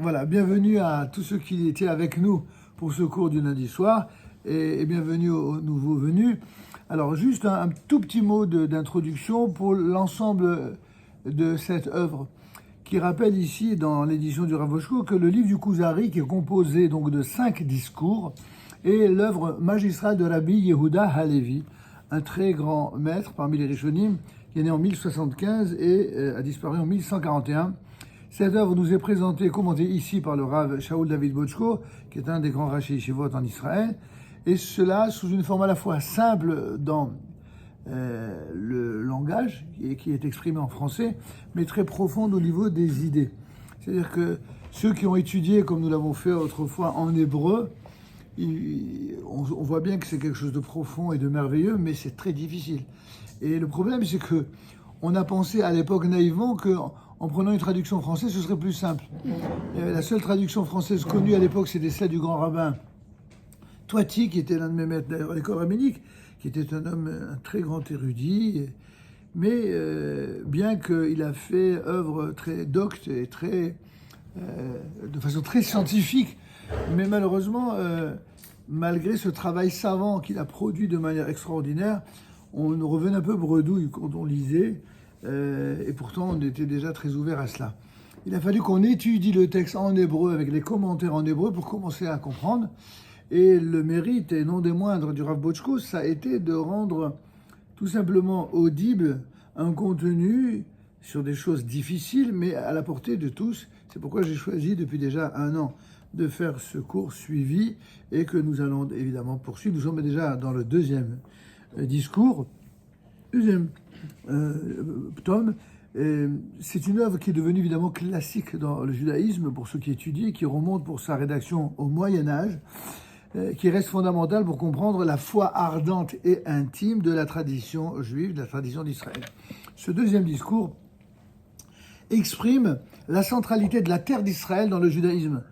Voilà, bienvenue à tous ceux qui étaient avec nous pour ce cours du lundi soir et bienvenue aux nouveaux venus. Alors juste un tout petit mot d'introduction pour l'ensemble de cette œuvre qui rappelle ici dans l'édition du Rav Bochko que le livre du Kuzari, qui est composé donc de 5 discours, est l'œuvre magistrale de Rabbi Yehuda Halevi, un très grand maître parmi les Rishonim, qui est né en 1075 et a disparu en 1141. Cette œuvre nous est présentée, commentée ici par le Rav Shaul David Bochko, qui est un des grands Rashi Yeshivot en Israël, et cela sous une forme à la fois simple dans le langage, qui est exprimé en français, mais très profonde au niveau des idées. C'est-à-dire que ceux qui ont étudié, comme nous l'avons fait autrefois, en hébreu, on voit bien que c'est quelque chose de profond et de merveilleux, mais c'est très difficile. Et le problème, c'est que on a pensé à l'époque naïvement que en prenant une traduction française, ce serait plus simple. La seule traduction française connue à l'époque, c'était celle du grand rabbin Toiti, qui était l'un de mes maîtres d'ailleurs à l'école rabbinique, qui était un très grand érudit, mais bien qu'il a fait œuvre très docte et de façon très scientifique, mais malheureusement, malgré ce travail savant qu'il a produit de manière extraordinaire, on revenait un peu bredouille quand on lisait, et pourtant on était déjà très ouvert à cela. Il a fallu qu'on étudie le texte en hébreu avec les commentaires en hébreu pour commencer à comprendre. Et le mérite, et non des moindres, du Rav Bochko, ça a été de rendre tout simplement audible un contenu sur des choses difficiles, mais à la portée de tous. C'est pourquoi j'ai choisi depuis déjà 1 an de faire ce cours suivi et que nous allons évidemment poursuivre. Nous sommes déjà dans le deuxième tome. C'est une œuvre qui est devenue évidemment classique dans le judaïsme pour ceux qui étudient, qui remonte pour sa rédaction au Moyen-Âge, qui reste fondamentale pour comprendre la foi ardente et intime de la tradition juive, de la tradition d'Israël. Ce deuxième discours exprime la centralité de la terre d'Israël dans le judaïsme.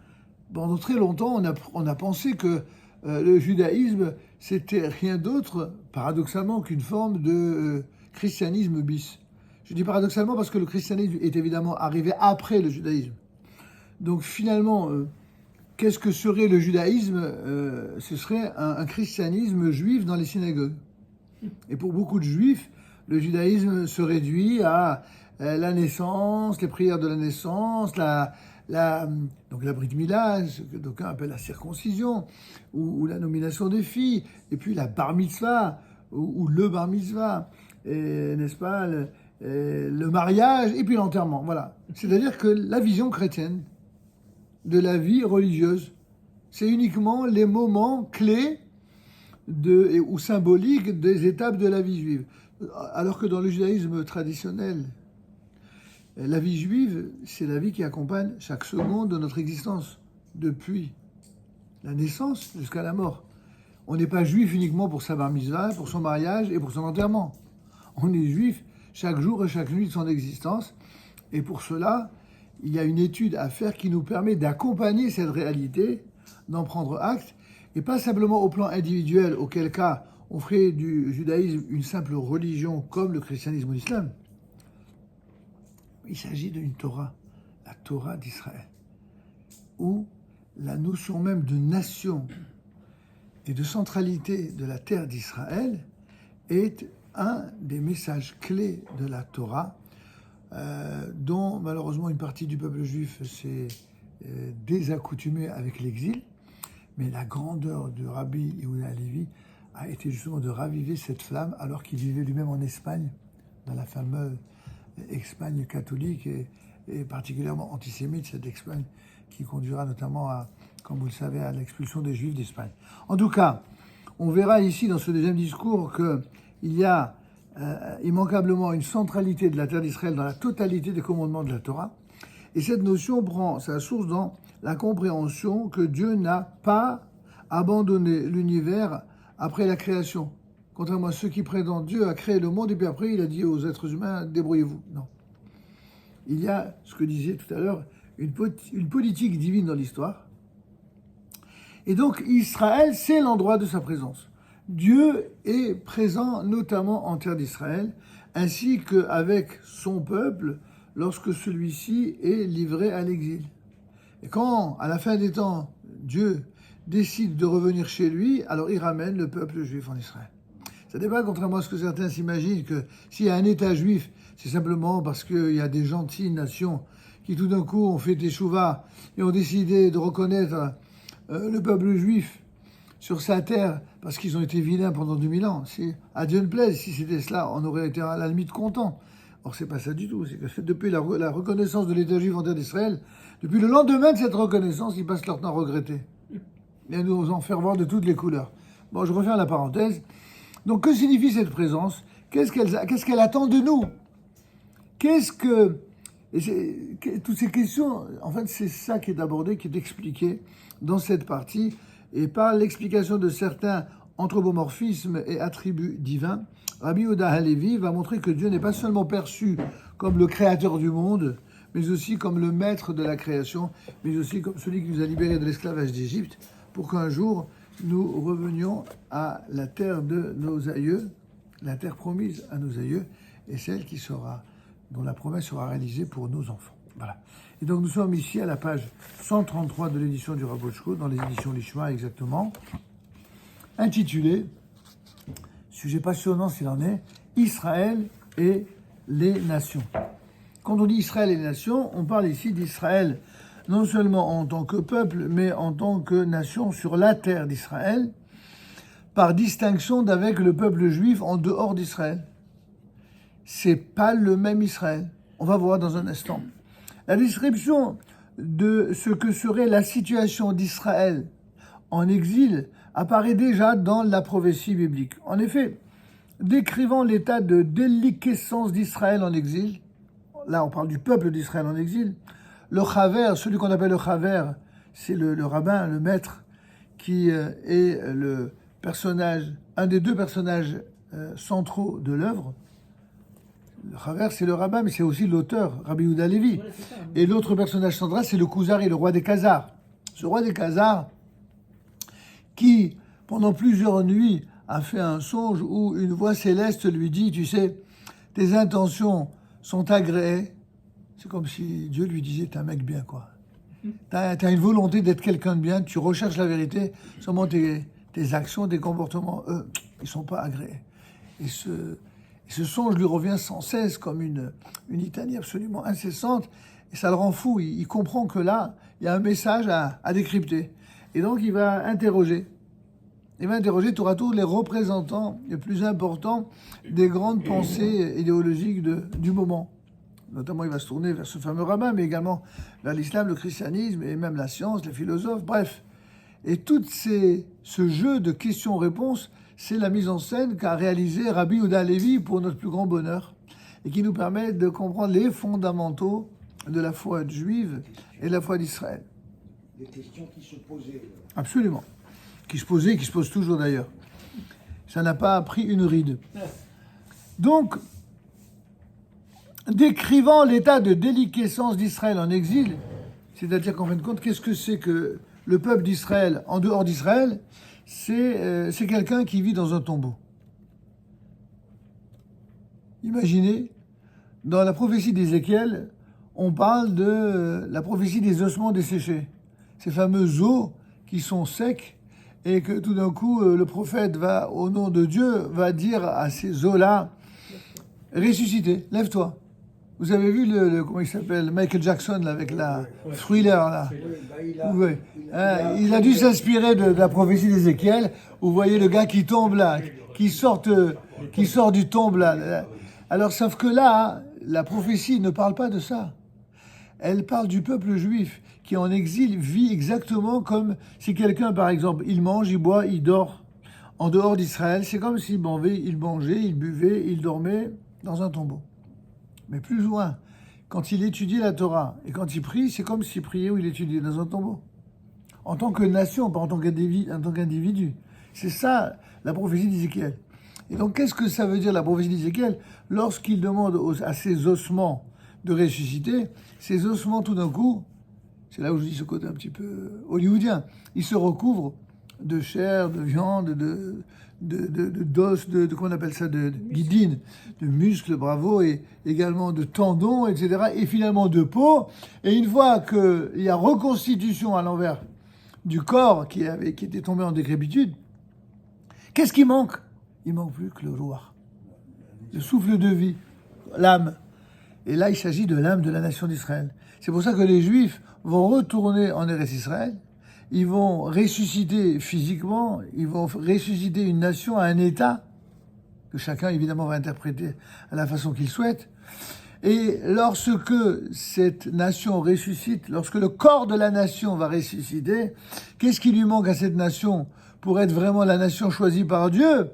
Pendant très longtemps, on a pensé que le judaïsme, c'était rien d'autre, paradoxalement, qu'une forme de christianisme bis. Je dis paradoxalement parce que le christianisme est évidemment arrivé après le judaïsme. Donc finalement, qu'est-ce que serait le judaïsme ? Ce serait un christianisme juif dans les synagogues. Et pour beaucoup de juifs, le judaïsme se réduit à la naissance, les prières de la naissance, donc la brit mila, ce que d'aucuns appellent la circoncision, ou la nomination des filles, et puis la bar mitzvah, ou le bar mitzvah, n'est-ce pas, le mariage, et puis l'enterrement. Voilà. C'est-à-dire que la vision chrétienne de la vie religieuse, c'est uniquement les moments clés ou symboliques des étapes de la vie juive. Alors que dans le judaïsme traditionnel, la vie juive, c'est la vie qui accompagne chaque seconde de notre existence, depuis la naissance jusqu'à la mort. On n'est pas juif uniquement pour sa bar mitzvah, pour son mariage et pour son enterrement. On est juif chaque jour et chaque nuit de son existence. Et pour cela, il y a une étude à faire qui nous permet d'accompagner cette réalité, d'en prendre acte, et pas simplement au plan individuel, auquel cas on ferait du judaïsme une simple religion comme le christianisme ou l'islam. Il s'agit d'une Torah, la Torah d'Israël, où la notion même de nation et de centralité de la terre d'Israël est un des messages clés de la Torah, dont malheureusement une partie du peuple juif s'est désaccoutumée avec l'exil, mais la grandeur de Rabbi Yehuda Halevi a été justement de raviver cette flamme alors qu'il vivait lui-même en Espagne, dans la fameuse Espagne catholique et particulièrement antisémite, cette Espagne qui conduira notamment à, comme vous le savez, à l'expulsion des Juifs d'Espagne. En tout cas, on verra ici dans ce deuxième discours qu'il y a immanquablement une centralité de la terre d'Israël dans la totalité des commandements de la Torah. Et cette notion prend sa source dans la compréhension que Dieu n'a pas abandonné l'univers après la création. Contrairement à ceux qui prétendent, Dieu a créé le monde et puis après il a dit aux êtres humains, débrouillez-vous. Non. Il y a, ce que disait tout à l'heure, une politique divine dans l'histoire. Et donc Israël, c'est l'endroit de sa présence. Dieu est présent notamment en terre d'Israël, ainsi qu'avec son peuple lorsque celui-ci est livré à l'exil. Et quand, à la fin des temps, Dieu décide de revenir chez lui, alors il ramène le peuple juif en Israël. Ça n'est pas, contrairement à ce que certains s'imaginent, que s'il y a un État juif, c'est simplement parce qu'il y a des gentilles nations qui tout d'un coup ont fait teshuva et ont décidé de reconnaître le peuple juif sur sa terre parce qu'ils ont été vilains pendant 2000 ans. À Dieu ne plaise, si c'était cela, on aurait été à la limite content. Or, c'est pas ça du tout. C'est que depuis la reconnaissance de l'État juif en terre d'Israël, depuis le lendemain de cette reconnaissance, ils passent leur temps à regretter et à nous en faire voir de toutes les couleurs. Bon, je referme la parenthèse. Donc, que signifie cette présence ? Qu'est-ce qu'elle attend de nous ? Toutes ces questions, en fait, c'est ça qui est abordé, qui est expliqué dans cette partie, et par l'explication de certains anthropomorphismes et attributs divins, Rabbi Yehuda Halevi va montrer que Dieu n'est pas seulement perçu comme le créateur du monde, mais aussi comme le maître de la création, mais aussi comme celui qui nous a libérés de l'esclavage d'Égypte, pour qu'un jour nous revenions à la terre de nos aïeux, la terre promise à nos aïeux, et celle dont la promesse sera réalisée pour nos enfants. Voilà. Et donc nous sommes ici à la page 133 de l'édition du Rabochko, dans les éditions Lishma exactement, intitulée, sujet passionnant s'il en est, Israël et les nations. Quand on dit Israël et les nations, on parle ici d'Israël non seulement en tant que peuple, mais en tant que nation sur la terre d'Israël, par distinction d'avec le peuple juif en dehors d'Israël. C'est pas le même Israël. On va voir dans un instant. La description de ce que serait la situation d'Israël en exil apparaît déjà dans la prophétie biblique. En effet, décrivant l'état de déliquescence d'Israël en exil, là on parle du peuple d'Israël en exil, le Chaver, celui qu'on appelle le Chaver, c'est le rabbin, le maître, qui est le personnage, un des deux personnages centraux de l'œuvre. Le Chaver, c'est le rabbin, mais c'est aussi l'auteur, Rabbi Yehuda Halevi. Ouais, et l'autre personnage central, c'est le Kuzari, le roi des Khazars. Ce roi des Khazars, qui, pendant plusieurs nuits, a fait un songe où une voix céleste lui dit, tu sais, tes intentions sont agréées. C'est comme si Dieu lui disait, t'es un mec bien, quoi. T'as une volonté d'être quelqu'un de bien, tu recherches la vérité, seulement tes actions, tes comportements, eux, ils sont pas agréés. Et ce songe lui revient sans cesse comme une litanie absolument incessante, et ça le rend fou. Il comprend que là, il y a un message à décrypter. Et donc, il va interroger. Il va interroger tour à tour les représentants les plus importants des grandes pensées idéologiques du moment. Notamment, il va se tourner vers ce fameux rabbin, mais également vers l'islam, le christianisme, et même la science, les philosophes, bref. Et tout ce jeu de questions-réponses, c'est la mise en scène qu'a réalisé Rabbi Yehuda Halevi pour notre plus grand bonheur, et qui nous permet de comprendre les fondamentaux de la foi juive et de la foi d'Israël. Des questions qui se posaient. Absolument. Qui se posaient et qui se posent toujours d'ailleurs. Ça n'a pas pris une ride. Donc, décrivant l'état de déliquescence d'Israël en exil, c'est-à-dire qu'en fin de compte, qu'est-ce que c'est que le peuple d'Israël en dehors d'Israël ? C'est quelqu'un qui vit dans un tombeau. Imaginez, dans la prophétie d'Ézéchiel, on parle de la prophétie des ossements desséchés. Ces fameux os qui sont secs et que tout d'un coup, le prophète va, au nom de Dieu, va dire à ces os-là, ressuscitez, lève-toi. Vous avez vu comment il s'appelle, Michael Jackson là, avec la Thriller là. Oui. Il a dû s'inspirer de la prophétie d'Ézéchiel. Vous voyez le gars qui tombe là, qui sort du tombe là. Alors sauf que là, la prophétie ne parle pas de ça. Elle parle du peuple juif qui en exil vit exactement comme si quelqu'un, par exemple, il mange, il boit, il dort en dehors d'Israël. C'est comme s'il mangeait, il buvait, il dormait dans un tombeau. Mais plus loin, quand il étudie la Torah et quand il prie, c'est comme s'il priait ou il étudiait dans un tombeau. En tant que nation, pas en tant qu'individu. C'est ça la prophétie d'Ézéchiel. Et donc, qu'est-ce que ça veut dire la prophétie d'Ézéchiel ? Lorsqu'il demande à ses ossements de ressusciter, ces ossements, tout d'un coup, c'est là où je dis ce côté un petit peu hollywoodien, ils se recouvrent de chair, de viande, d'os, qu'on appelle ça, de guidine, de muscles, bravo, et également de tendons, etc., et finalement de peau. Et une fois qu'il y a reconstitution à l'envers du corps qui était tombé en décrépitude, qu'est-ce qui manque? Il manque plus que le rouah, le souffle de vie, l'âme. Et là, il s'agit de l'âme de la nation d'Israël. C'est pour ça que les Juifs vont retourner en Eretz Israël. Ils vont ressusciter physiquement, ils vont ressusciter une nation à un état que chacun, évidemment, va interpréter à la façon qu'il souhaite. Et lorsque cette nation ressuscite, lorsque le corps de la nation va ressusciter, qu'est-ce qui lui manque à cette nation pour être vraiment la nation choisie par Dieu?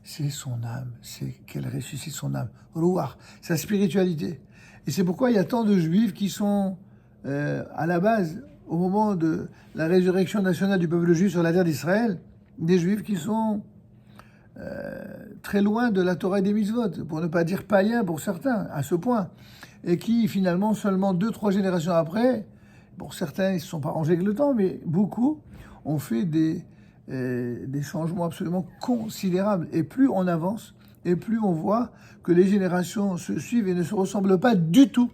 C'est son âme, c'est qu'elle ressuscite son âme, Ruach, sa spiritualité. Et c'est pourquoi il y a tant de Juifs qui sont à la base, au moment de la résurrection nationale du peuple juif sur la terre d'Israël, des Juifs qui sont très loin de la Torah et des mitzvot, pour ne pas dire païens pour certains, à ce point, et qui finalement, seulement 2-3 générations après, bon, certains ils ne se sont pas rangés avec le temps, mais beaucoup ont fait des changements absolument considérables. Et plus on avance, et plus on voit que les générations se suivent et ne se ressemblent pas du tout.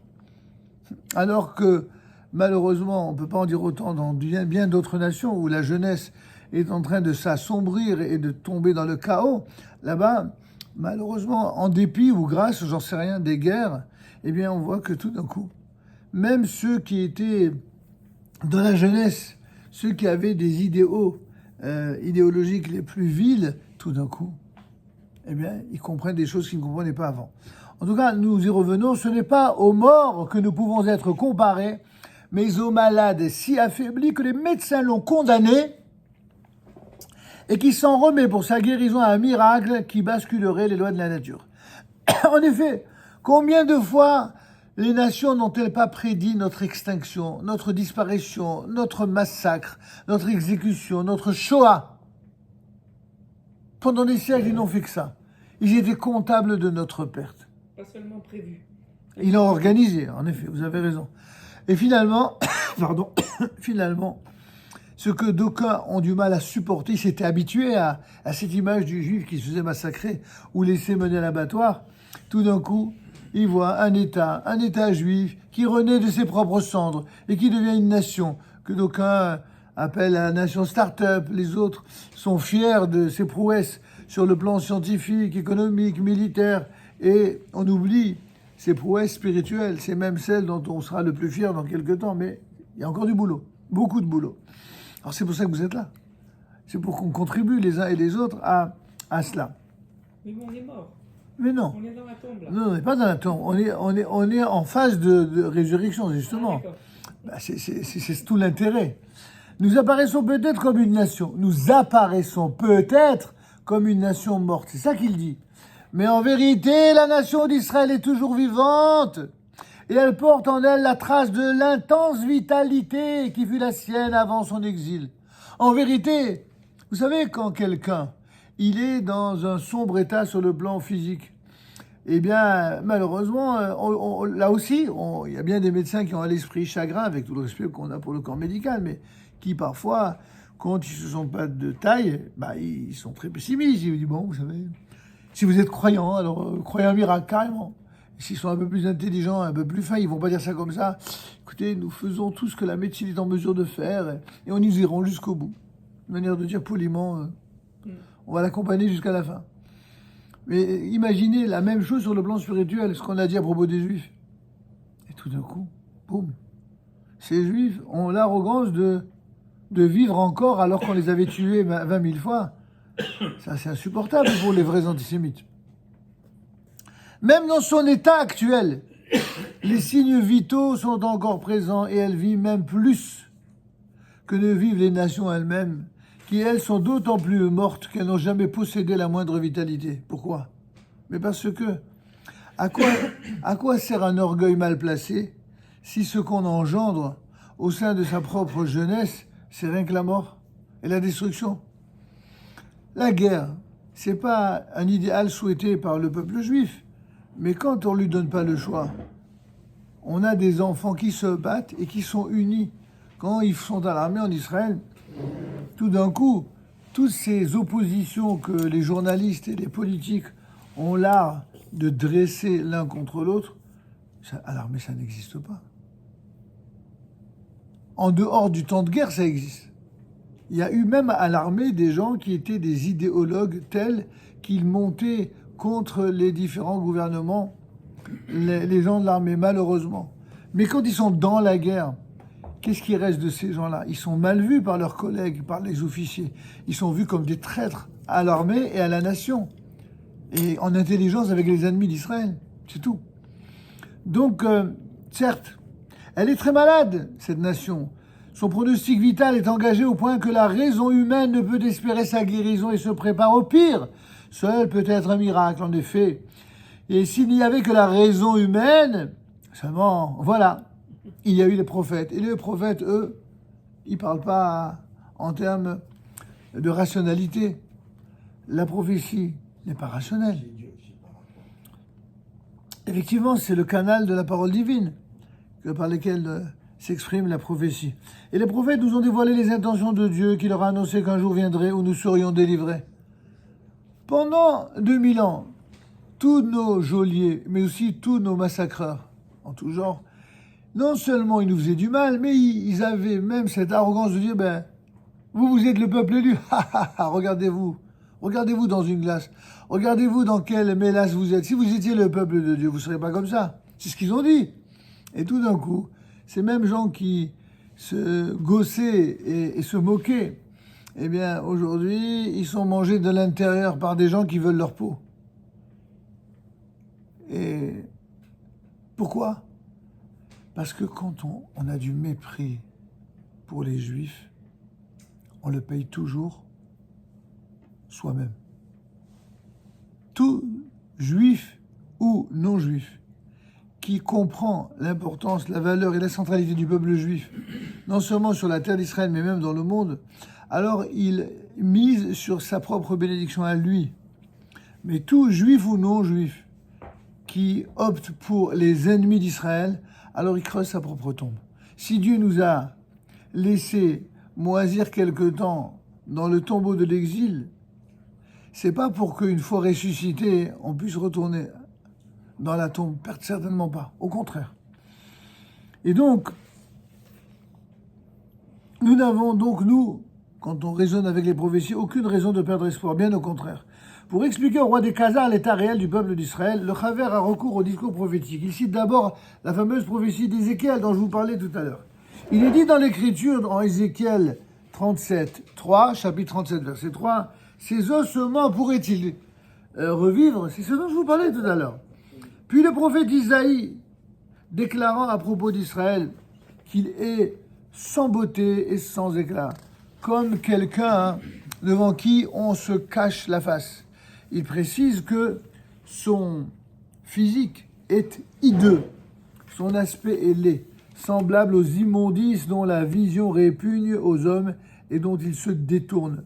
Alors que, malheureusement, on ne peut pas en dire autant dans bien d'autres nations où la jeunesse est en train de s'assombrir et de tomber dans le chaos. Là-bas, malheureusement, en dépit ou grâce, j'en sais rien, des guerres, eh bien, on voit que tout d'un coup, même ceux qui étaient dans la jeunesse, ceux qui avaient des idéaux idéologiques les plus vils, tout d'un coup, eh bien, ils comprennent des choses qu'ils ne comprenaient pas avant. En tout cas, nous y revenons, ce n'est pas aux morts que nous pouvons être comparés, mais aux malades si affaiblis que les médecins l'ont condamné et qui s'en remet pour sa guérison à un miracle qui basculerait les lois de la nature. En effet, combien de fois les nations n'ont-elles pas prédit notre extinction, notre disparition, notre massacre, notre exécution, notre Shoah? Pendant des siècles, ils n'ont fait que ça. Ils étaient comptables de notre perte. Pas seulement prévu. Ils l'ont organisé, en effet, vous avez raison. Et finalement, finalement, ce que d'aucuns ont du mal à supporter, ils s'étaient habitués à cette image du juif qui se faisait massacrer ou laisser mener à l'abattoir. Tout d'un coup, ils voient un État juif qui renaît de ses propres cendres et qui devient une nation que d'aucuns appellent la nation start-up. Les autres sont fiers de ses prouesses sur le plan scientifique, économique, militaire. Et on oublie ces prouesses spirituelles. C'est même celles dont on sera le plus fier dans quelques temps. Mais il y a encore du boulot, beaucoup de boulot. Alors c'est pour ça que vous êtes là. C'est pour qu'on contribue les uns et les autres à cela. Mais on est mort. Mais non. On est dans la tombe, là. Non, on n'est pas dans la tombe. On est en phase de résurrection, justement. Ah, c'est tout l'intérêt. Nous apparaissons peut-être comme une nation. Nous apparaissons peut-être comme une nation morte. C'est ça qu'il dit. Mais en vérité, la nation d'Israël est toujours vivante. Et elle porte en elle la trace de l'intense vitalité qui fut la sienne avant son exil. En vérité, vous savez, quand quelqu'un, il est dans un sombre état sur le plan physique, eh bien, malheureusement, là aussi, il y a bien des médecins qui ont l'esprit chagrin, avec tout le respect qu'on a pour le corps médical, mais qui parfois, quand ils ne se sentent pas de taille, ils sont très pessimistes. Ils disent, bon, vous savez, si vous êtes croyant, alors croyez un miracle, carrément. S'ils sont un peu plus intelligents, un peu plus fins, ils vont pas dire ça comme ça. Écoutez, nous faisons tout ce que la médecine est en mesure de faire et on y ira jusqu'au bout. Une manière de dire poliment, on va l'accompagner jusqu'à la fin. Mais imaginez la même chose sur le plan spirituel, ce qu'on a dit à propos des Juifs. Et tout d'un coup, boum, ces Juifs ont l'arrogance de vivre encore alors qu'on les avait tués 20 000 fois. Ça, c'est insupportable pour les vrais antisémites. Même dans son état actuel, les signes vitaux sont encore présents et elle vit même plus que ne vivent les nations elles-mêmes, qui elles sont d'autant plus mortes qu'elles n'ont jamais possédé la moindre vitalité. Pourquoi? Mais parce que, à quoi sert un orgueil mal placé si ce qu'on engendre au sein de sa propre jeunesse, c'est rien que la mort et la destruction? La guerre, c'est pas un idéal souhaité par le peuple juif. Mais quand on ne lui donne pas le choix, on a des enfants qui se battent et qui sont unis. Quand ils sont à l'armée en Israël, tout d'un coup, toutes ces oppositions que les journalistes et les politiques ont l'art de dresser l'un contre l'autre, à l'armée, ça n'existe pas. En dehors du temps de guerre, ça existe. Il y a eu même à l'armée des gens qui étaient des idéologues tels qu'ils montaient contre les différents gouvernements, les gens de l'armée, malheureusement. Mais quand ils sont dans la guerre, qu'est-ce qui reste de ces gens-là? Ils sont mal vus par leurs collègues, par les officiers. Ils sont vus comme des traîtres à l'armée et à la nation. Et en intelligence avec les ennemis d'Israël. C'est tout. Donc, certes, elle est très malade, cette nation. Son pronostic vital est engagé au point que la raison humaine ne peut espérer sa guérison et se prépare au pire. Seul peut être un miracle, en effet. Et s'il n'y avait que la raison humaine, seulement, voilà, il y a eu les prophètes. Et les prophètes, eux, ils ne parlent pas en termes de rationalité. La prophétie n'est pas rationnelle. Effectivement, c'est le canal de la parole divine par lequel s'exprime la prophétie. Et les prophètes nous ont dévoilé les intentions de Dieu, qui leur a annoncé qu'un jour viendrait où nous serions délivrés. Pendant 2000 ans, tous nos geôliers, mais aussi tous nos massacreurs, en tout genre, non seulement ils nous faisaient du mal, mais ils avaient même cette arrogance de dire, ben, vous êtes le peuple élu, regardez-vous. Regardez-vous dans une glace. Regardez-vous dans quelle mélasse vous êtes. Si vous étiez le peuple de Dieu, vous ne seriez pas comme ça. C'est ce qu'ils ont dit. Et tout d'un coup, ces mêmes gens qui se gaussaient et se moquaient, eh bien, aujourd'hui, ils sont mangés de l'intérieur par des gens qui veulent leur peau. Et pourquoi? Parce que quand on a du mépris pour les Juifs, on le paye toujours soi-même. Tout Juif ou non-Juif qui comprend l'importance, la valeur et la centralité du peuple juif, non seulement sur la terre d'Israël, mais même dans le monde, alors il mise sur sa propre bénédiction à lui. Mais tout Juif ou non-Juif qui opte pour les ennemis d'Israël, alors il creuse sa propre tombe. Si Dieu nous a laissé moisir quelque temps dans le tombeau de l'exil, c'est pas pour qu'une fois ressuscité, on puisse retourner dans la tombe. Certainement pas. Au contraire. Et donc, nous n'avons donc, nous, quand on raisonne avec les prophéties, aucune raison de perdre espoir. Bien au contraire. Pour expliquer au roi des Khazars l'état réel du peuple d'Israël, le Chaver a recours au discours prophétique. Il cite d'abord la fameuse prophétie d'Ézéchiel dont je vous parlais tout à l'heure. Il est dit dans l'Écriture, en Ézéchiel 37, 3, chapitre 37, verset 3, « Ces ossements pourraient-ils revivre ?» C'est ce dont je vous parlais tout à l'heure. Puis le prophète Isaïe, déclarant à propos d'Israël qu'il est sans beauté et sans éclat, comme quelqu'un devant qui on se cache la face. Il précise que son physique est hideux, son aspect est laid, semblable aux immondices dont la vision répugne aux hommes et dont ils se détournent.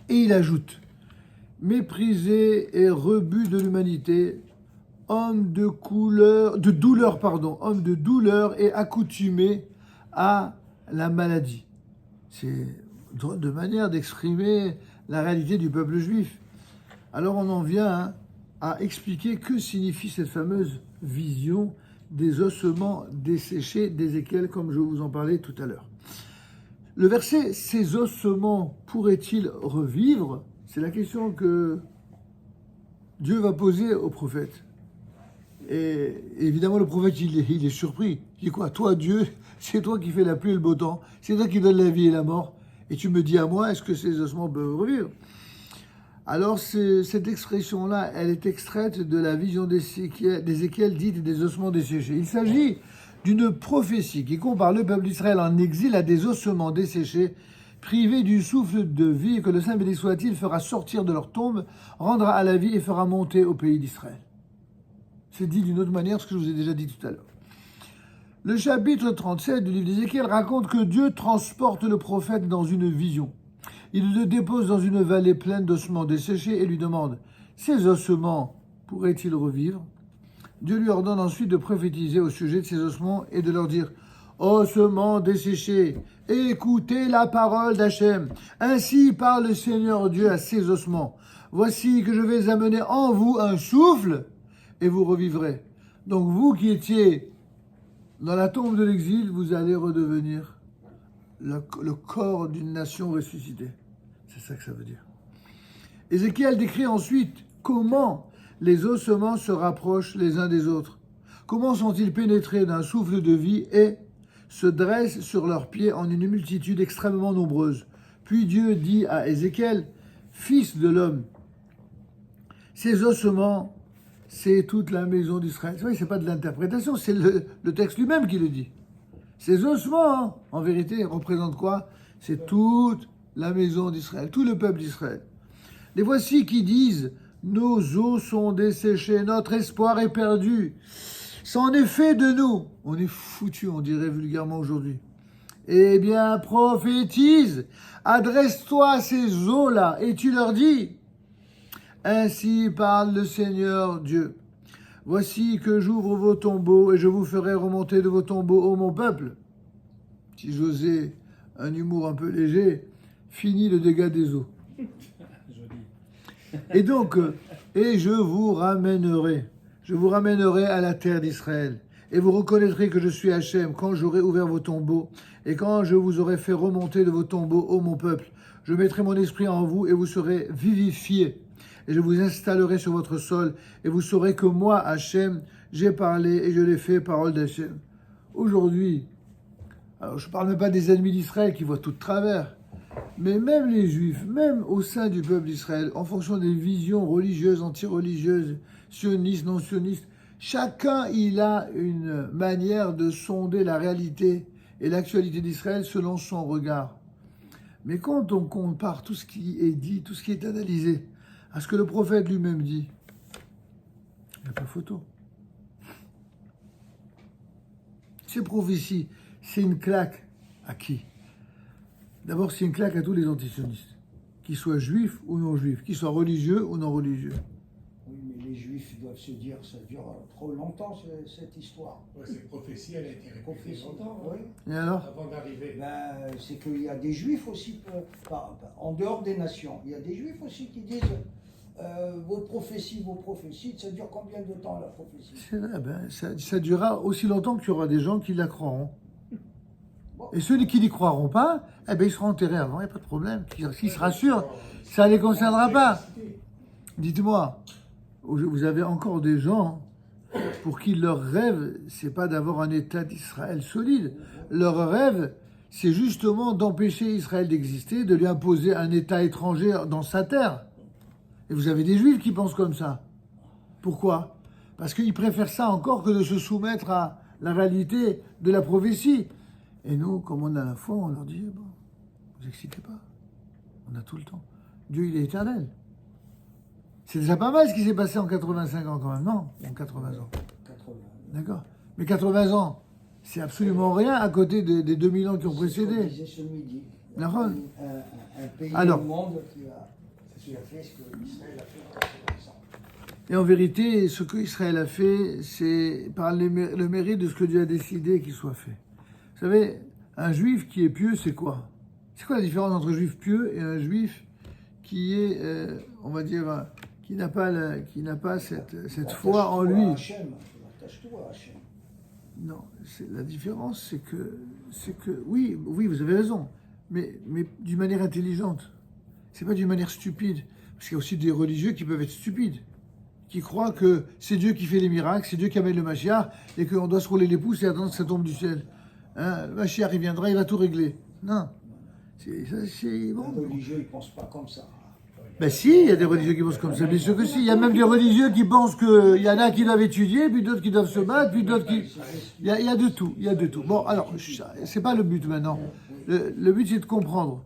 Et il ajoute, méprisé et rebut de l'humanité, homme de douleur et accoutumé à la maladie. C'est une drôle de manière d'exprimer la réalité du peuple juif. Alors on en vient à expliquer que signifie cette fameuse vision des ossements desséchés d'Ézéchiel, comme je vous en parlais tout à l'heure. Le verset « Ces ossements pourraient-ils revivre ?» c'est la question que Dieu va poser au prophète. Et évidemment, le prophète, il est surpris. Il dit quoi? Toi, Dieu, c'est toi qui fais la pluie et le beau temps. C'est toi qui donnes la vie et la mort. Et tu me dis à moi, est-ce que ces ossements peuvent revivre? Alors, cette expression-là, elle est extraite de la vision d'Ézéchiel dite des ossements desséchés. Il s'agit d'une prophétie qui compare le peuple d'Israël en exil à des ossements desséchés, privés du souffle de vie que le Saint béni soit-il fera sortir de leur tombe, rendra à la vie et fera monter au pays d'Israël. C'est dit d'une autre manière, ce que je vous ai déjà dit tout à l'heure. Le chapitre 37 du livre d'Ézéchiel raconte que Dieu transporte le prophète dans une vision. Il le dépose dans une vallée pleine d'ossements desséchés et lui demande « Ces ossements pourraient-ils revivre ?» Dieu lui ordonne ensuite de prophétiser au sujet de ces ossements et de leur dire « ossements desséchés, écoutez la parole d'Hachem. Ainsi parle le Seigneur Dieu à ces ossements. Voici que je vais amener en vous un souffle et vous revivrez. Donc vous qui étiez dans la tombe de l'exil, vous allez redevenir le corps d'une nation ressuscitée. C'est ça que ça veut dire. Ézéchiel décrit ensuite comment les ossements se rapprochent les uns des autres. Comment sont-ils pénétrés d'un souffle de vie et se dressent sur leurs pieds en une multitude extrêmement nombreuse. Puis Dieu dit à Ézéchiel, « Fils de l'homme, ces ossements, c'est toute la maison d'Israël. » C'est vrai, c'est pas de l'interprétation, c'est le texte lui-même qui le dit. Ces ossements, hein, en vérité, représentent quoi? C'est toute la maison d'Israël, tout le peuple d'Israël. Les voici qui disent, « Nos os sont desséchés, notre espoir est perdu. C'en est fait de nous. » On est foutus, on dirait vulgairement aujourd'hui. Eh bien, prophétise, adresse-toi à ces os-là, et tu leur dis, « Ainsi parle le Seigneur Dieu. Voici que j'ouvre vos tombeaux, et je vous ferai remonter de vos tombeaux, ô mon peuple. » Si j'osais un humour un peu léger, fini le dégât des eaux. Et donc, et je vous ramènerai à la terre d'Israël, et vous reconnaîtrez que je suis Hachem quand j'aurai ouvert vos tombeaux, et quand je vous aurai fait remonter de vos tombeaux, ô mon peuple. Je mettrai mon esprit en vous, et vous serez vivifiés, et je vous installerai sur votre sol, et vous saurez que moi, Hachem, j'ai parlé, et je l'ai fait, parole d'Hachem. Aujourd'hui, alors je ne parle même pas des ennemis d'Israël qui voient tout de travers, mais même les Juifs, même au sein du peuple d'Israël, en fonction des visions religieuses, anti-religieuses, sionistes, non sionistes, chacun il a une manière de sonder la réalité et l'actualité d'Israël selon son regard. Mais quand on compare tout ce qui est dit, tout ce qui est analysé, à ce que le prophète lui-même dit, il n'y a pas photo. Ces prophéties, c'est une claque à qui? D'abord, c'est une claque à tous les antisionistes, qu'ils soient juifs ou non juifs, qu'ils soient religieux ou non religieux. Oui, mais les Juifs doivent se dire ça dure trop longtemps, cette histoire. Ouais, cette prophétie, elle a été répétée Prophétie, longtemps, oui. Et alors? avant d'arriver. Ben, c'est qu'il y a des Juifs aussi, en dehors des nations, il y a des Juifs aussi qui disent vos prophéties, ça dure combien de temps la prophétie? C'est vrai, ben, ça durera aussi longtemps qu'il y aura des gens qui la croiront. Et ceux qui n'y croiront pas, eh ben, ils seront enterrés avant, il n'y a pas de problème. S'ils se rassurent, ça ne les concernera pas. Dites-moi, vous avez encore des gens pour qui leur rêve, c'est pas d'avoir un État d'Israël solide. Leur rêve, c'est justement d'empêcher Israël d'exister, de lui imposer un État étranger dans sa terre. Et vous avez des Juifs qui pensent comme ça. Pourquoi? Parce qu'ils préfèrent ça encore que de se soumettre à la réalité de la prophétie. Et nous, comme on a la foi, on leur dit, bon, vous excitez pas. On a tout le temps. Dieu, il est éternel. C'est déjà pas mal ce qui s'est passé en 85 ans quand même, non? En 80 ans. 80. D'accord. Mais 80 ans, c'est absolument rien à côté des 2000 ans qui ont C'est ce qu'on précédé. disait ce midi. D'accord. Un pays Alors. au monde qui a fait ce que Israël a fait en 85 ans. Et en vérité, ce que Israël a fait, c'est par le mérite de ce que Dieu a décidé qu'il soit fait. Vous savez, un juif qui est pieux, c'est quoi? C'est quoi la différence entre un juif pieux et un juif qui est, on va dire, qui n'a pas cette foi en lui? Attache-toi à Hachem. Non, la différence, c'est que oui, vous avez raison, mais d'une manière intelligente. C'est pas d'une manière stupide. Parce qu'il y a aussi des religieux qui peuvent être stupides, qui croient que c'est Dieu qui fait les miracles, c'est Dieu qui amène le Mashiach, et qu'on doit se rouler les pouces et attendre que ça tombe du ciel. Hein, le Mashiach, il viendra, il va tout régler. Non. C'est bon. Les religieux, ils ne pensent pas comme ça. Ben si, il y a des religieux qui pensent comme ça, bien sûr que si. Il y a même des religieux qui pensent qu'il y en a qui doivent étudier, puis d'autres qui doivent se battre, puis d'autres qui... Il y a de tout, il y a de tout. Bon, alors, c'est pas le but maintenant. Le but, c'est de comprendre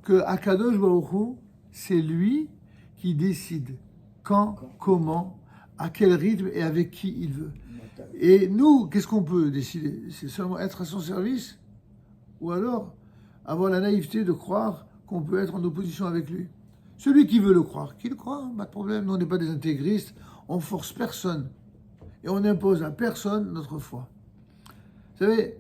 que Akadosh Baruch Hu, c'est lui qui décide quand, comment, à quel rythme et avec qui il veut. Et nous, qu'est-ce qu'on peut décider? C'est seulement être à son service, ou alors avoir la naïveté de croire qu'on peut être en opposition avec lui. Celui qui veut le croire, qu'il le croit, pas de problème. Nous, on n'est pas des intégristes, on force personne. Et on n'impose à personne notre foi. Vous savez,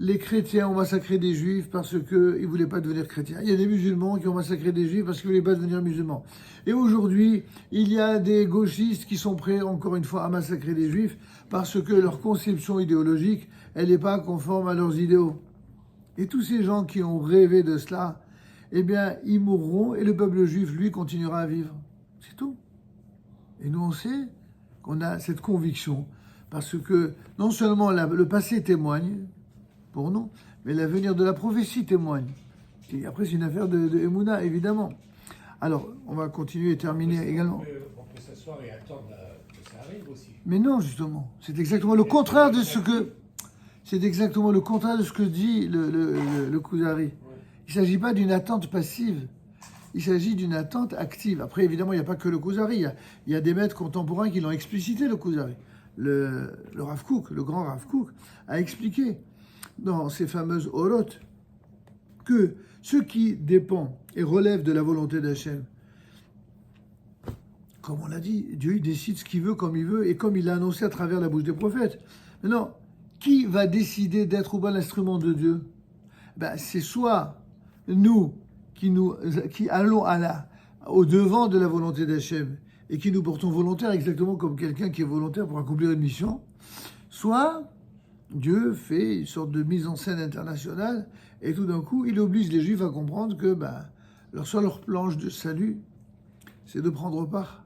les chrétiens ont massacré des juifs parce qu'ils ne voulaient pas devenir chrétiens. Il y a des musulmans qui ont massacré des juifs parce qu'ils ne voulaient pas devenir musulmans. Et aujourd'hui, il y a des gauchistes qui sont prêts, encore une fois, à massacrer des juifs parce que leur conception idéologique, elle n'est pas conforme à leurs idéaux. Et tous ces gens qui ont rêvé de cela, eh bien, ils mourront et le peuple juif, lui, continuera à vivre. C'est tout. Et nous, on sait qu'on a cette conviction parce que non seulement le passé témoigne pour nous, mais l'avenir de la prophétie témoigne. Et après, c'est une affaire de Emouna, évidemment. Alors, on va continuer et terminer également. On peut s'asseoir et attendre que ça arrive aussi. Mais non, justement. C'est exactement le contraire de ce que... C'est exactement le contraire de ce que dit le Kuzari. Il ne s'agit pas d'une attente passive. Il s'agit d'une attente active. Après, évidemment, il n'y a pas que le Kuzari. Il y a des maîtres contemporains qui l'ont explicité, le Kuzari. Le Rav Kook, le grand Rav Kook, a expliqué dans ses fameuses Orot que ce qui dépend et relève de la volonté d'Hachem, comme on l'a dit, Dieu il décide ce qu'il veut, comme il veut, et comme il l'a annoncé à travers la bouche des prophètes. Maintenant, qui va décider d'être ou pas l'instrument de Dieu? C'est soit nous qui allons au devant de la volonté d'Hachem et qui nous portons volontaires, exactement comme quelqu'un qui est volontaire pour accomplir une mission, soit Dieu fait une sorte de mise en scène internationale et tout d'un coup, il oblige les Juifs à comprendre que leur planche de salut, c'est de prendre part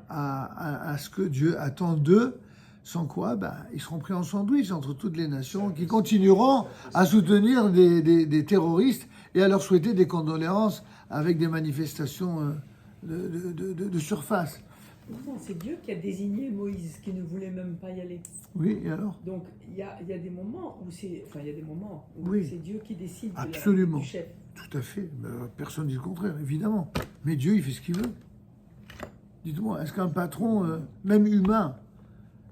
à ce que Dieu attend d'eux, sans quoi ils seront pris en sandwich entre toutes les nations qui continueront à soutenir des terroristes et à leur souhaiter des condoléances avec des manifestations de surface. Pourtant, c'est Dieu qui a désigné Moïse, qui ne voulait même pas y aller. Oui, et alors? Donc, il y a des moments où c'est... Enfin, il y a des moments où Oui. c'est Dieu qui décide Absolument. du chef. Tout à fait. Personne ne dit le contraire, évidemment. Mais Dieu, il fait ce qu'il veut. Dites-moi, est-ce qu'un patron, même humain,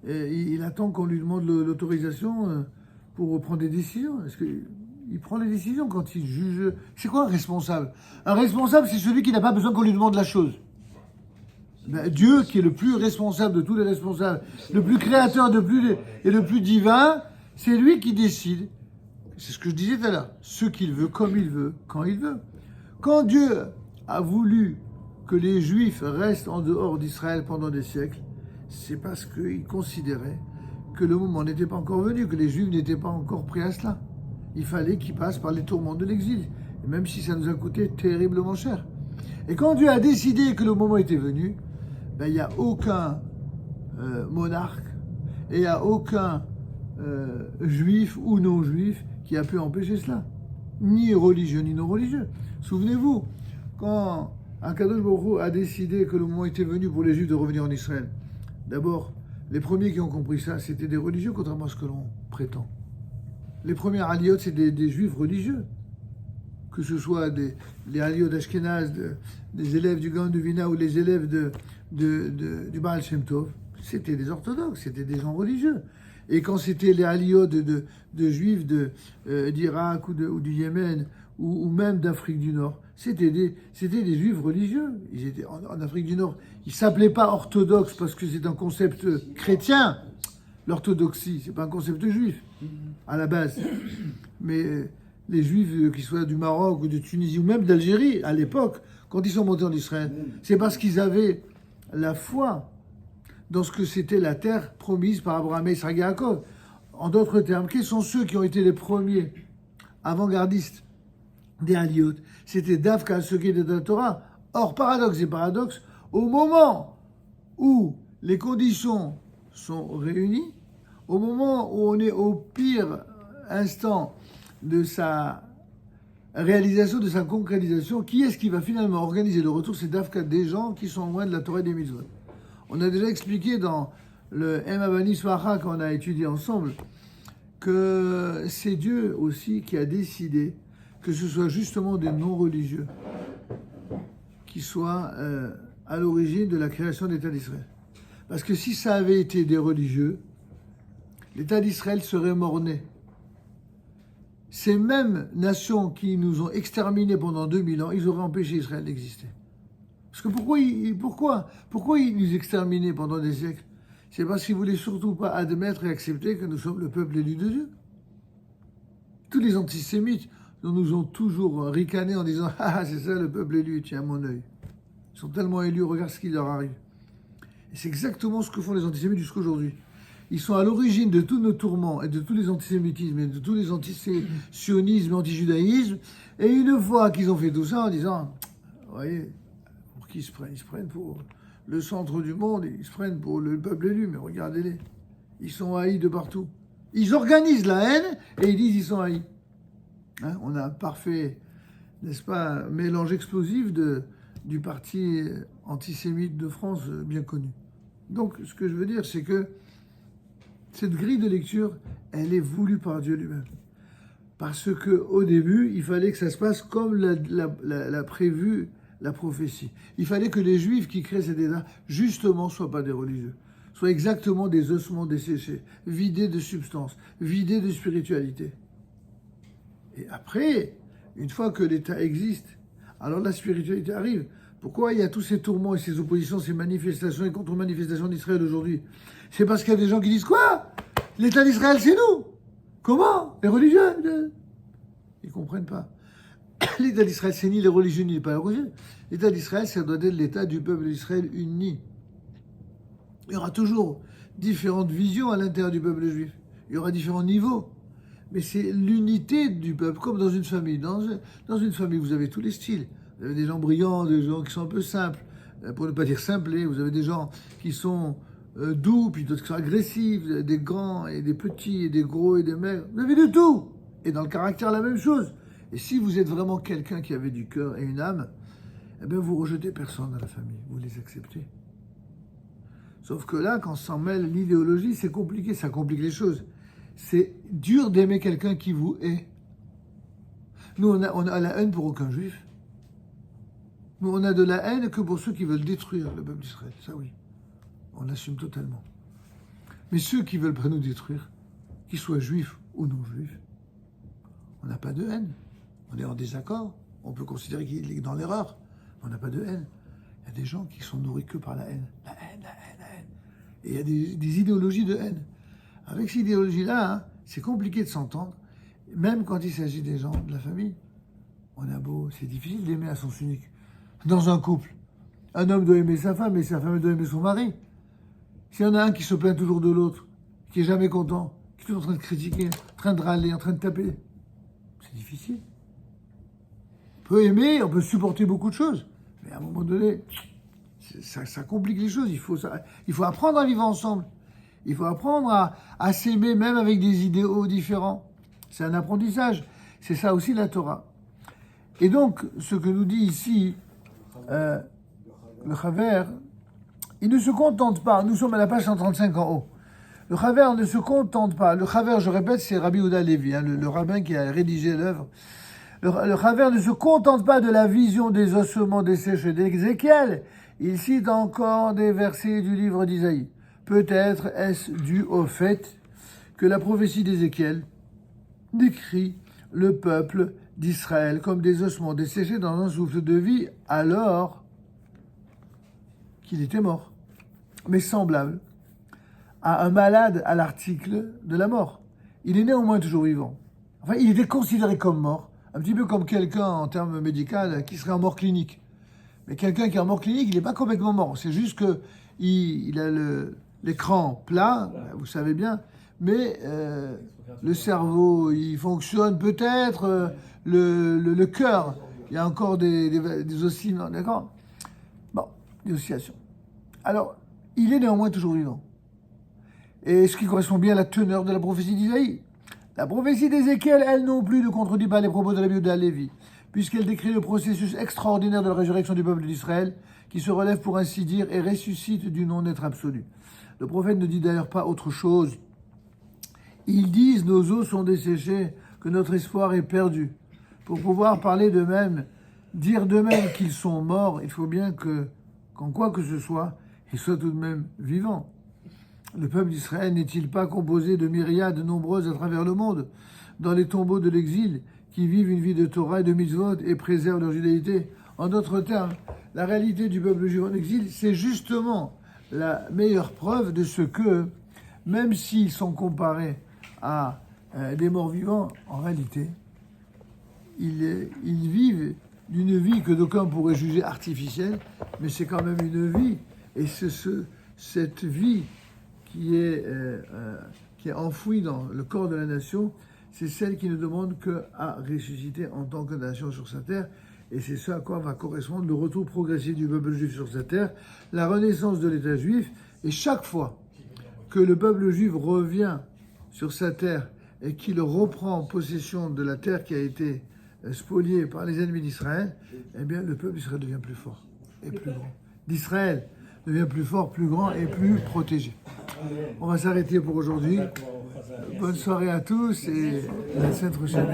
il attend qu'on lui demande l'autorisation pour prendre des décisions? Est-ce qu'il prend les décisions quand il juge? C'est quoi un responsable? Un responsable, c'est celui qui n'a pas besoin qu'on lui demande la chose. Dieu, qui est le plus responsable de tous les responsables, le plus créateur et le plus divin, c'est lui qui décide. C'est ce que je disais tout à l'heure. Ce qu'il veut, comme il veut, quand il veut. Quand Dieu a voulu que les Juifs restent en dehors d'Israël pendant des siècles, c'est parce qu'il considérait que le moment n'était pas encore venu, que les Juifs n'étaient pas encore prêts à cela. Il fallait qu'ils passent par les tourments de l'exil, et même si ça nous a coûté terriblement cher. Et quand Dieu a décidé que le moment était venu, il n'y a aucun monarque et il n'y a aucun juif ou non-juif qui a pu empêcher cela. Ni religieux, ni non-religieux. Souvenez-vous, quand Akadosh Baruch Hu a décidé que le moment était venu pour les Juifs de revenir en Israël, d'abord, les premiers qui ont compris ça, c'était des religieux, contrairement à ce que l'on prétend. Les premiers aliyot, c'est des Juifs religieux. Que ce soit les aliyot d'Ashkenaz, des élèves du Gaon de Vilna ou les élèves du Baal Shem Tov, c'était des orthodoxes, c'était des gens religieux. Et quand c'était les aliyot de Juifs d'Irak ou du Yémen ou même d'Afrique du Nord, c'était des Juifs religieux. Ils étaient en Afrique du Nord. Ils ne s'appelaient pas orthodoxes parce que c'est un concept chrétien. L'orthodoxie, c'est pas un concept juif à la base. Mais les Juifs, qu'ils soient du Maroc ou de Tunisie ou même d'Algérie, à l'époque, quand ils sont montés en Israël, c'est parce qu'ils avaient la foi dans ce que c'était la terre promise par Abraham et Isaac et Jacob. En d'autres termes, quels sont ceux qui ont été les premiers avant-gardistes des Aliyot? C'était Davka, ceux qui étaient de la Torah. Or, paradoxe, au moment où les conditions sont réunies, au moment où on est au pire instant de sa réalisation, de sa concrétisation, qui est-ce qui va finalement organiser le retour? C'est Davka, des gens qui sont loin de la Torah et des mitzvot. On a déjà expliqué dans le Em Abani Smacha qu'on a étudié ensemble que c'est Dieu aussi qui a décidé que ce soit justement des non-religieux qui soient à l'origine de la création de l'État d'Israël. Parce que si ça avait été des religieux, l'État d'Israël serait mort-né. Ces mêmes nations qui nous ont exterminés pendant 2000 ans, ils auraient empêché Israël d'exister. Parce que pourquoi ils nous exterminaient pendant des siècles? C'est parce qu'ils ne voulaient surtout pas admettre et accepter que nous sommes le peuple élu de Dieu. tous les antisémites nous ont toujours ricané en disant « Ah, c'est ça le peuple élu, tiens, à mon œil. » Ils sont tellement élus, regarde ce qui leur arrive. Et c'est exactement ce que font les antisémites jusqu'à aujourd'hui. Ils sont à l'origine de tous nos tourments et de tous les antisémitismes et de tous les antisionismes et antijudaïsmes. Et une fois qu'ils ont fait tout ça en disant, vous voyez, pour qui ils se prennent? Ils se prennent pour le centre du monde, ils se prennent pour le peuple élu, mais regardez-les. Ils sont haïs de partout. Ils organisent la haine et ils disent qu'ils sont haïs. Hein, on a un parfait, n'est-ce pas, mélange explosif du parti antisémite de France bien connu. Donc, ce que je veux dire, c'est que cette grille de lecture, elle est voulue par Dieu lui-même. Parce qu'au début, il fallait que ça se passe comme l'a prévu la prophétie. Il fallait que les Juifs qui créent cet État, justement, ne soient pas des religieux, soient exactement des ossements desséchés, vidés de substance, vidés de spiritualité. Et après, une fois que l'État existe, alors la spiritualité arrive. Pourquoi il y a tous ces tourments et ces oppositions, ces manifestations et contre-manifestations d'Israël aujourd'hui? C'est parce qu'il y a des gens qui disent quoi? L'État d'Israël, c'est nous. Comment? Les religieux? Ils ne comprennent pas. L'État d'Israël, c'est ni les religieux ni pas les religieux. L'État d'Israël, ça doit être l'État du peuple d'Israël uni. Il y aura toujours différentes visions à l'intérieur du peuple juif. Il y aura différents niveaux. Mais c'est l'unité du peuple, comme dans une famille. Dans une famille, vous avez tous les styles. Vous avez des gens brillants, des gens qui sont un peu simples, pour ne pas dire simplés. Vous avez des gens qui sont doux, puis d'autres qui sont agressifs, des grands et des petits, et des gros et des maigres. Vous avez de tout. Et dans le caractère, la même chose. Et si vous êtes vraiment quelqu'un qui avait du cœur et une âme, eh bien, vous rejetez personne dans la famille. Vous les acceptez. Sauf que là, quand s'en mêle l'idéologie, c'est compliqué, ça complique les choses. C'est dur d'aimer quelqu'un qui vous hait. Nous, on a la haine pour aucun juif. Nous, on a de la haine que pour ceux qui veulent détruire le peuple d'Israël. Ça, oui. On l'assume totalement. Mais ceux qui ne veulent pas nous détruire, qu'ils soient juifs ou non juifs, on n'a pas de haine. On est en désaccord. On peut considérer qu'il est dans l'erreur. Mais on n'a pas de haine. Il y a des gens qui sont nourris que par la haine. La haine, la haine, la haine. Et il y a des idéologies de haine. Avec cette idéologie-là, hein, c'est compliqué de s'entendre. Même quand il s'agit des gens de la famille. On a beau, c'est difficile d'aimer à sens unique. Dans un couple, un homme doit aimer sa femme et sa femme doit aimer son mari. S'il y en a un qui se plaint toujours de l'autre, qui est jamais content, qui est toujours en train de critiquer, en train de râler, en train de taper, c'est difficile. On peut aimer, on peut supporter beaucoup de choses, mais à un moment donné, ça complique les choses. Il faut apprendre à vivre ensemble. Il faut apprendre à s'aimer même avec des idéaux différents. C'est un apprentissage. C'est ça aussi la Torah. Et donc, ce que nous dit ici le Chaver, il ne se contente pas. Nous sommes à la page 135 en haut. Le Chaver ne se contente pas. Le Chaver, je répète, c'est Rabbi Yehuda Levi, hein, le rabbin qui a rédigé l'œuvre. Le Chaver ne se contente pas de la vision des ossements desséchés d'Ézéchiel. Il cite encore des versets du livre d'Isaïe. Peut-être est-ce dû au fait que la prophétie d'Ézéchiel décrit le peuple d'Israël comme des ossements desséchés dans un souffle de vie alors qu'il était mort, mais semblable à un malade à l'article de la mort. Il est néanmoins toujours vivant. Enfin, il était considéré comme mort, un petit peu comme quelqu'un en termes médicaux qui serait en mort clinique. Mais quelqu'un qui est en mort clinique, il n'est pas complètement mort. C'est juste qu'il a l'écran plat, vous savez bien, mais le cerveau, il fonctionne peut-être, le cœur, il y a encore des oscillements, d'accord? Bon, des oscillations. Alors, il est néanmoins toujours vivant. Et ce qui correspond bien à la teneur de la prophétie d'Isaïe. La prophétie d'Ézéchiel, elle non plus, ne contredit pas les propos de la Bible de Lévi, puisqu'elle décrit le processus extraordinaire de la résurrection du peuple d'Israël, qui se relève pour ainsi dire et ressuscite du non-être absolu. Le prophète ne dit d'ailleurs pas autre chose. Ils disent, nos os sont desséchés, que notre espoir est perdu. Pour pouvoir parler d'eux-mêmes, dire d'eux-mêmes qu'ils sont morts, il faut bien qu'en quoi que ce soit, ils soient tout de même vivants. Le peuple d'Israël n'est-il pas composé de myriades nombreuses à travers le monde, dans les tombeaux de l'exil, qui vivent une vie de Torah et de mitzvot et préservent leur judaïté? En d'autres termes, la réalité du peuple juif en exil, c'est justement la meilleure preuve de ce que, même s'ils sont comparés à les morts-vivants, en réalité, ils vivent d'une vie que d'aucuns pourraient juger artificielle, mais c'est quand même une vie. Et cette vie qui est enfouie dans le corps de la nation, c'est celle qui ne demande qu'à ressusciter en tant que nation sur sa terre. Et c'est ce à quoi va correspondre le retour progressif du peuple juif sur sa terre, la renaissance de l'État juif. Et chaque fois que le peuple juif revient sur sa terre et qu'il reprend possession de la terre qui a été spoliée par les ennemis d'Israël, eh bien le peuple d'Israël devient plus fort et plus grand. D'Israël devient plus fort, plus grand et plus protégé. On va s'arrêter pour aujourd'hui. Bonne soirée à tous et à la semaine prochaine.